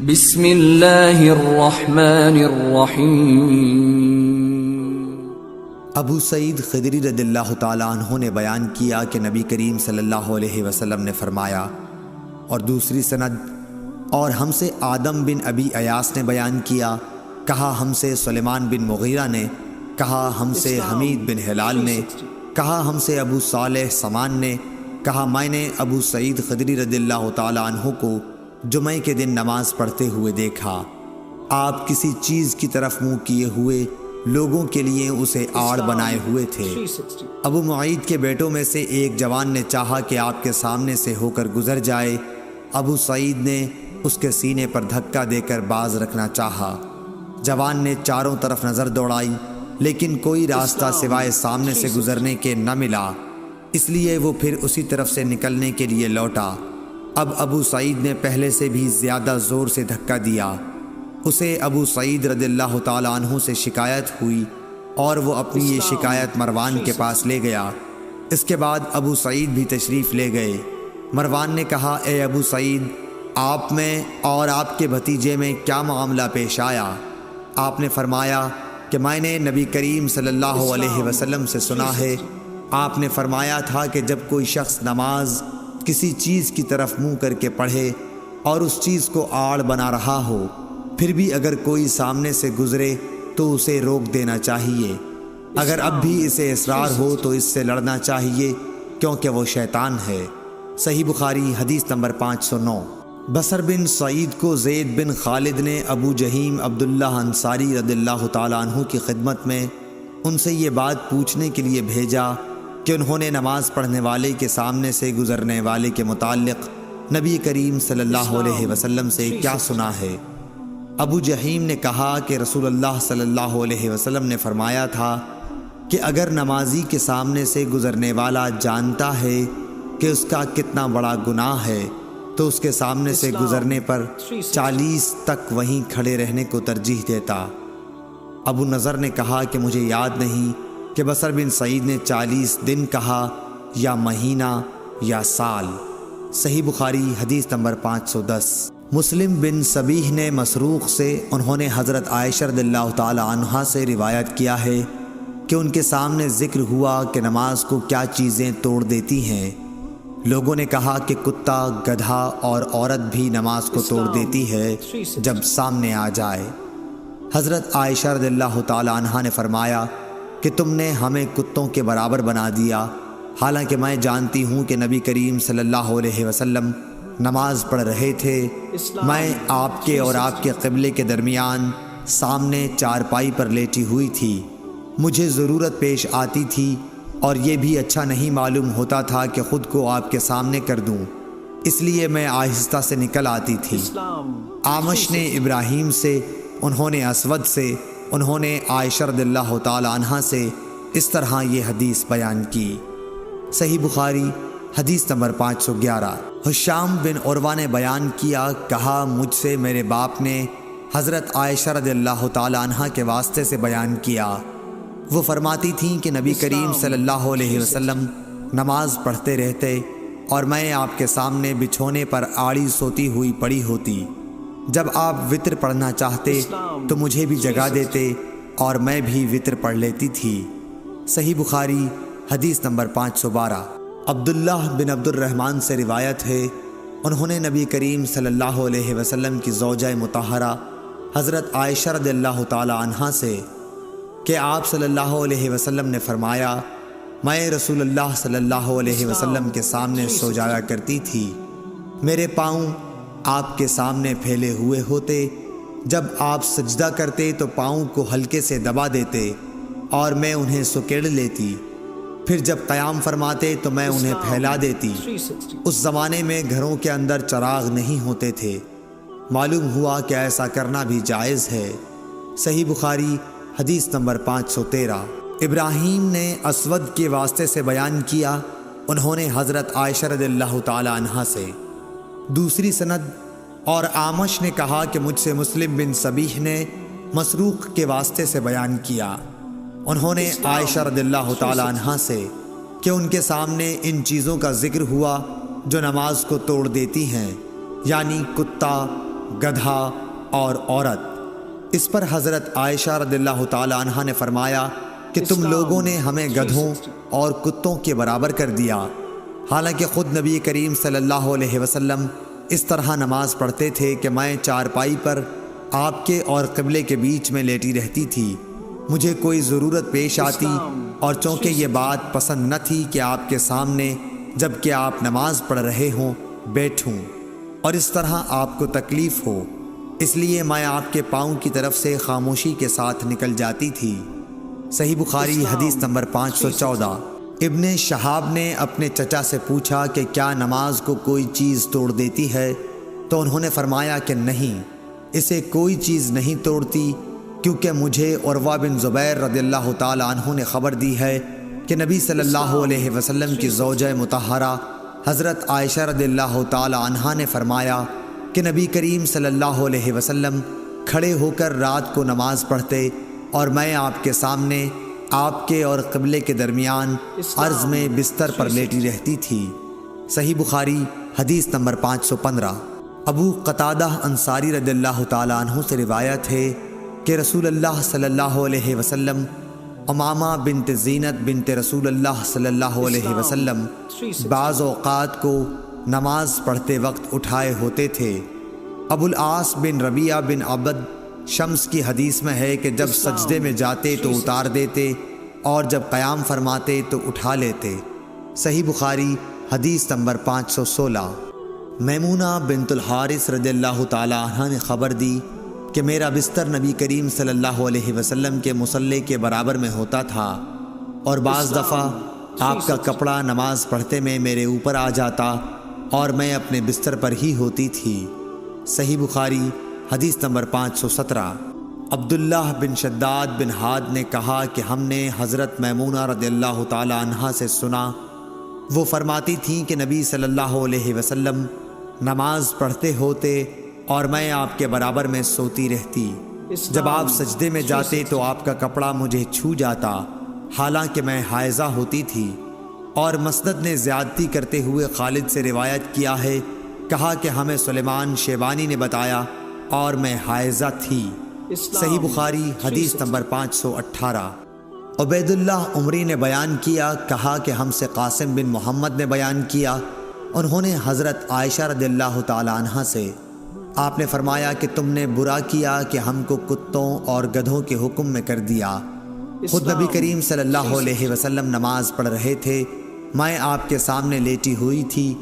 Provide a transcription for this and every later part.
بسم اللہ الرحمن الرحیم۔ ابو سعید خدری رضی اللہ تعالیٰ عنہ نے بیان کیا کہ نبی کریم صلی اللہ علیہ وسلم نے فرمایا، اور دوسری سند، اور ہم سے آدم بن ابی ایاس نے بیان کیا، کہا ہم سے سلیمان بن مغیرہ نے، کہا ہم سے حمید بن ہلال نے، کہا ہم سے ابو صالح سمان نے، کہا میں نے ابو سعید خدری رضی اللہ تعالیٰ عنہ کو جمعہ کے دن نماز پڑھتے ہوئے دیکھا۔ آپ کسی چیز کی طرف منہ کیے ہوئے لوگوں کے لیے اسے آڑ بنائے ہوئے تھے۔ ابو معید کے بیٹوں میں سے ایک جوان نے چاہا کہ آپ کے سامنے سے ہو کر گزر جائے۔ ابو سعید نے اس کے سینے پر دھکا دے کر باز رکھنا چاہا۔ جوان نے چاروں طرف نظر دوڑائی، لیکن کوئی راستہ سوائے سامنے سے گزرنے کے نہ ملا، اس لیے وہ پھر اسی طرف سے نکلنے کے لیے لوٹا۔ اب ابو سعید نے پہلے سے بھی زیادہ زور سے دھکا دیا۔ اسے ابو سعید رضی اللہ تعالیٰ عنہ سے شکایت ہوئی اور وہ اپنی یہ شکایت مروان کے پاس لے گیا۔ اس کے بعد ابو سعید بھی تشریف لے گئے۔ مروان نے کہا، اے ابو سعید، آپ میں اور آپ کے بھتیجے میں کیا معاملہ پیش آیا؟ آپ نے فرمایا کہ میں نے نبی کریم صلی اللہ علیہ وسلم سے سنا ہے، آپ نے فرمایا تھا کہ جب کوئی شخص نماز کسی چیز کی طرف منہ کر کے پڑھے اور اس چیز کو آڑ بنا رہا ہو، پھر بھی اگر کوئی سامنے سے گزرے تو اسے روک دینا چاہیے۔ اگر اب بھی اسے اصرار ہو تو اس سے لڑنا چاہیے، کیونکہ وہ شیطان ہے۔ صحیح بخاری حدیث نمبر 509۔ بصر بن سعید کو زید بن خالد نے ابو جہیم عبداللہ انصاری رضی اللہ تعالیٰ عنہ کی خدمت میں ان سے یہ بات پوچھنے کے لیے بھیجا کہ انہوں نے نماز پڑھنے والے کے سامنے سے گزرنے والے کے متعلق نبی کریم صلی اللہ علیہ وسلم سے کیا سنا ہے۔ ابو جہیم نے کہا کہ رسول اللہ صلی اللہ علیہ وسلم نے فرمایا تھا کہ اگر نمازی کے سامنے سے گزرنے والا جانتا ہے کہ اس کا کتنا بڑا گناہ ہے تو اس کے سامنے سے گزرنے پر 40 تک وہیں کھڑے رہنے کو ترجیح دیتا۔ ابو نضر نے کہا کہ مجھے یاد نہیں کہ بصر بن سعید نے 40 دن کہا یا مہینہ یا سال۔ صحیح بخاری حدیث نمبر 510۔ مسلم بن سبیح نے مسروق سے، انہوں نے حضرت عائشہ رضی اللہ تعالی عنہا سے روایت کیا ہے کہ ان کے سامنے ذکر ہوا کہ نماز کو کیا چیزیں توڑ دیتی ہیں۔ لوگوں نے کہا کہ کتا، گدھا اور عورت بھی نماز کو توڑ دیتی ہے جب سامنے آ جائے۔ حضرت عائشہ رضی اللہ تعالی عنہا نے فرمایا کہ تم نے ہمیں کتوں کے برابر بنا دیا، حالانکہ میں جانتی ہوں کہ نبی کریم صلی اللہ علیہ وسلم نماز پڑھ رہے تھے۔ میں آپ کے اور آپ کے قبلے کے درمیان سامنے چارپائی پر لیٹی ہوئی تھی۔ مجھے ضرورت پیش آتی تھی اور یہ بھی اچھا نہیں معلوم ہوتا تھا کہ خود کو آپ کے سامنے کر دوں، اس لیے میں آہستہ سے نکل آتی تھی۔ آمش نے ابراہیم سے، انہوں نے اسود سے، انہوں نے عائشہ رضی اللہ تعالی عنہا سے اس طرح یہ حدیث بیان کی۔ صحیح بخاری حدیث نمبر 511۔ ہشام بن عروہ نے بیان کیا، کہا مجھ سے میرے باپ نے حضرت عائشہ رضی اللہ تعالی عنہا کے واسطے سے بیان کیا۔ وہ فرماتی تھیں کہ نبی کریم صلی اللہ علیہ وسلم نماز پڑھتے رہتے اور میں آپ کے سامنے بچھونے پر آڑی سوتی ہوئی پڑی ہوتی۔ جب آپ وتر پڑھنا چاہتے تو مجھے بھی جگا دیتے اور میں بھی وتر پڑھ لیتی تھی۔ صحیح بخاری حدیث نمبر 512۔ عبداللہ بن عبد الرحمن سے روایت ہے، انہوں نے نبی کریم صلی اللہ علیہ وسلم کی زوجہ مطہرہ حضرت عائشہ رضی اللہ تعالی عنہا سے کہ آپ صلی اللہ علیہ وسلم نے فرمایا، میں رسول اللہ صلی اللہ علیہ وسلم کے سامنے سو جایا کرتی تھی، میرے پاؤں آپ کے سامنے پھیلے ہوئے ہوتے، جب آپ سجدہ کرتے تو پاؤں کو ہلکے سے دبا دیتے اور میں انہیں سکیڑ لیتی، پھر جب قیام فرماتے تو میں انہیں پھیلا دیتی۔ اس زمانے میں گھروں کے اندر چراغ نہیں ہوتے تھے، معلوم ہوا کہ ایسا کرنا بھی جائز ہے۔ صحیح بخاری حدیث نمبر 513۔ ابراہیم نے اسود کے واسطے سے بیان کیا، انہوں نے حضرت عائشہ رضی اللہ تعالی عنہا سے۔ دوسری سند، اور آمش نے کہا کہ مجھ سے مسلم بن سبیح نے مسروق کے واسطے سے بیان کیا، انہوں نے عائشہ رضی اللہ تعالی عنہا سے کہ ان کے سامنے ان چیزوں کا ذکر ہوا جو نماز کو توڑ دیتی ہیں، یعنی کتا، گدھا اور عورت۔ اس پر حضرت عائشہ رضی اللہ تعالی عنہا نے فرمایا کہ تم لوگوں نے ہمیں گدھوں اور کتوں کے برابر کر دیا، حالانکہ خود نبی کریم صلی اللہ علیہ وسلم اس طرح نماز پڑھتے تھے کہ میں چارپائی پر آپ کے اور قبلے کے بیچ میں لیٹی رہتی تھی۔ مجھے کوئی ضرورت پیش آتی اور چونکہ یہ بات پسند نہ تھی کہ آپ کے سامنے جب کہ آپ نماز پڑھ رہے ہوں بیٹھوں اور اس طرح آپ کو تکلیف ہو، اس لیے میں آپ کے پاؤں کی طرف سے خاموشی کے ساتھ نکل جاتی تھی۔ صحیح بخاری حدیث نمبر 514۔ ابن شہاب نے اپنے چچا سے پوچھا کہ کیا نماز کو کوئی چیز توڑ دیتی ہے؟ تو انہوں نے فرمایا کہ نہیں، اسے کوئی چیز نہیں توڑتی، کیونکہ مجھے عروہ بن زبیر رضی اللہ تعالی عنہ نے خبر دی ہے کہ نبی صلی اللہ علیہ وسلم کی زوجہ مطہرہ حضرت عائشہ رضی اللہ تعالی عنہا نے فرمایا کہ نبی کریم صلی اللہ علیہ وسلم کھڑے ہو کر رات کو نماز پڑھتے اور میں آپ کے سامنے آپ کے اور قبلے کے درمیان عرض میں بستر پر لیٹی رہتی تھی۔ صحیح بخاری حدیث نمبر 515۔ ابو قتادہ انصاری رضی اللہ تعالی عنہ سے روایت ہے کہ رسول اللہ صلی اللہ علیہ وسلم امامہ بنت زینت بنت رسول اللہ صلی اللہ علیہ وسلم بعض اوقات کو نماز پڑھتے وقت اٹھائے ہوتے تھے۔ ابو العاص بن ربیعہ بن عبد شمس کی حدیث میں ہے کہ جب سجدے میں جاتے تو اتار دیتے اور جب قیام فرماتے تو اٹھا لیتے۔ صحیح بخاری حدیث نمبر 516۔ میمونہ بنت الحارث رضی اللہ تعالی عنہ نے خبر دی کہ میرا بستر نبی کریم صلی اللہ علیہ وسلم کے مصلی کے برابر میں ہوتا تھا اور بعض دفعہ آپ کا کپڑا نماز پڑھتے میں میرے اوپر آ جاتا اور میں اپنے بستر پر ہی ہوتی تھی۔ صحیح بخاری حدیث نمبر 517۔ عبداللہ بن شداد بن ہاد نے کہا کہ ہم نے حضرت میمونہ رضی اللہ تعالی عنہا سے سنا، وہ فرماتی تھیں کہ نبی صلی اللہ علیہ وسلم نماز پڑھتے ہوتے اور میں آپ کے برابر میں سوتی رہتی۔ جب آپ سجدے میں جاتے تو آپ کا کپڑا مجھے چھو جاتا، حالانکہ میں حائضہ ہوتی تھی۔ اور مسند نے زیادتی کرتے ہوئے خالد سے روایت کیا ہے، کہا کہ ہمیں سلیمان شیبانی نے بتایا اور میں حائضہ تھی۔ صحیح بخاری حدیث نمبر 518۔ عبید اللہ عمری نے بیان کیا، کہا کہ ہم سے قاسم بن محمد نے بیان کیا، انہوں نے حضرت عائشہ رضی اللہ تعالی عنہا سے، آپ نے فرمایا کہ تم نے برا کیا کہ ہم کو کتوں اور گدھوں کے حکم میں کر دیا۔ خود نبی کریم صلی اللہ علیہ وسلم نماز پڑھ رہے تھے، میں آپ کے سامنے لیٹی ہوئی تھی،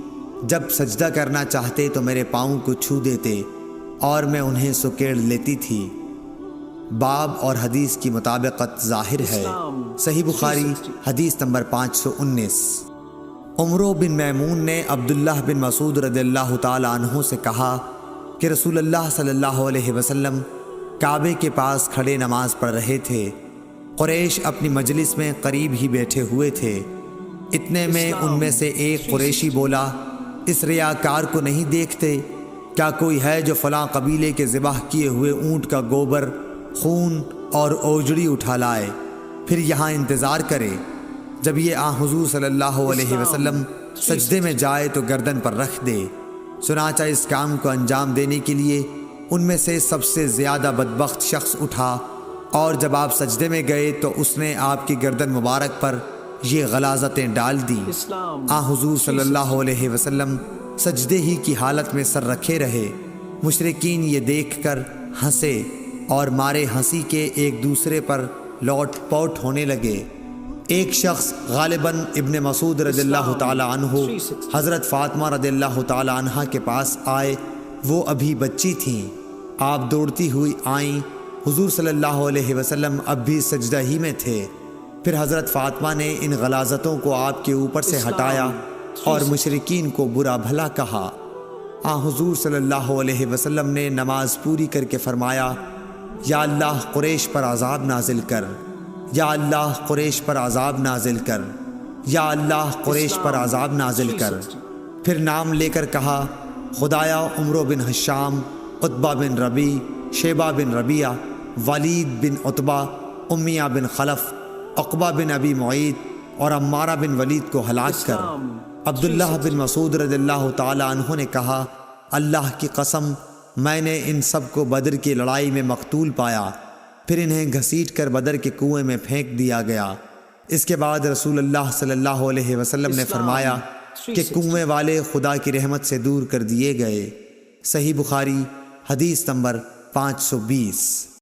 جب سجدہ کرنا چاہتے تو میرے پاؤں کو چھو دیتے اور میں انہیں سکیڑ لیتی تھی۔ باب اور حدیث کی مطابقت ظاہر ہے۔ صحیح بخاری حدیث نمبر 519۔ عمرو بن میمون نے عبداللہ بن مسعود رضی اللہ تعالی عنہ سے کہا کہ رسول اللہ صلی اللہ علیہ وسلم کعبے کے پاس کھڑے نماز پڑھ رہے تھے، قریش اپنی مجلس میں قریب ہی بیٹھے ہوئے تھے۔ اتنے میں ان میں سے ایک قریشی بولا، اس ریاکار کو نہیں دیکھتے؟ کیا کوئی ہے جو فلاں قبیلے کے ذبح کیے ہوئے اونٹ کا گوبر، خون اور اوجڑی اٹھا لائے، پھر یہاں انتظار کرے، جب یہ حضور صلی اللہ علیہ وسلم سجدے میں جائے تو گردن پر رکھ دے۔ چنانچہ اس کام کو انجام دینے کے لیے ان میں سے سب سے زیادہ بدبخت شخص اٹھا، اور جب آپ سجدے میں گئے تو اس نے آپ کی گردن مبارک پر یہ غلاظتیں ڈال دیں۔ حضور صلی اللہ علیہ وسلم سجدے ہی کی حالت میں سر رکھے رہے۔ مشرکین یہ دیکھ کر ہنسے اور مارے ہنسی کے ایک دوسرے پر لوٹ پوٹ ہونے لگے۔ ایک شخص غالباً ابن مسعود رضی اللہ تعالی عنہ حضرت فاطمہ رضی اللہ تعالی عنہ کے پاس آئے، وہ ابھی بچی تھیں۔ آپ دوڑتی ہوئی آئیں، حضور صلی اللہ علیہ وسلم اب بھی سجدہ ہی میں تھے۔ پھر حضرت فاطمہ نے ان غلاظتوں کو آپ کے اوپر سے ہٹایا اور مشرکین کو برا بھلا کہا۔ حضور صلی اللہ علیہ وسلم نے نماز پوری کر کے فرمایا، یا اللہ قریش پر عذاب نازل کر، یا اللہ قریش پر عذاب نازل کر، یا اللہ قریش پر عذاب نازل کر۔ پھر نام لے کر کہا، خدایا عمرو بن حشام، عتبہ بن ربی، شیبہ بن ربیعہ، ولید بن عتبہ، امیہ بن خلف، عقبہ بن ابی معید اور عمارہ بن ولید کو ہلاک کر۔ عبداللہ بن مسعود رضی اللہ تعالی عنہ نے کہا، اللہ کی قسم میں نے ان سب کو بدر کی لڑائی میں مقتول پایا، پھر انہیں گھسیٹ کر بدر کے کنویں میں پھینک دیا گیا۔ اس کے بعد رسول اللہ صلی اللہ علیہ وسلم نے فرمایا کہ کنویں والے خدا کی رحمت سے دور کر دیے گئے۔ صحیح بخاری حدیث نمبر 520۔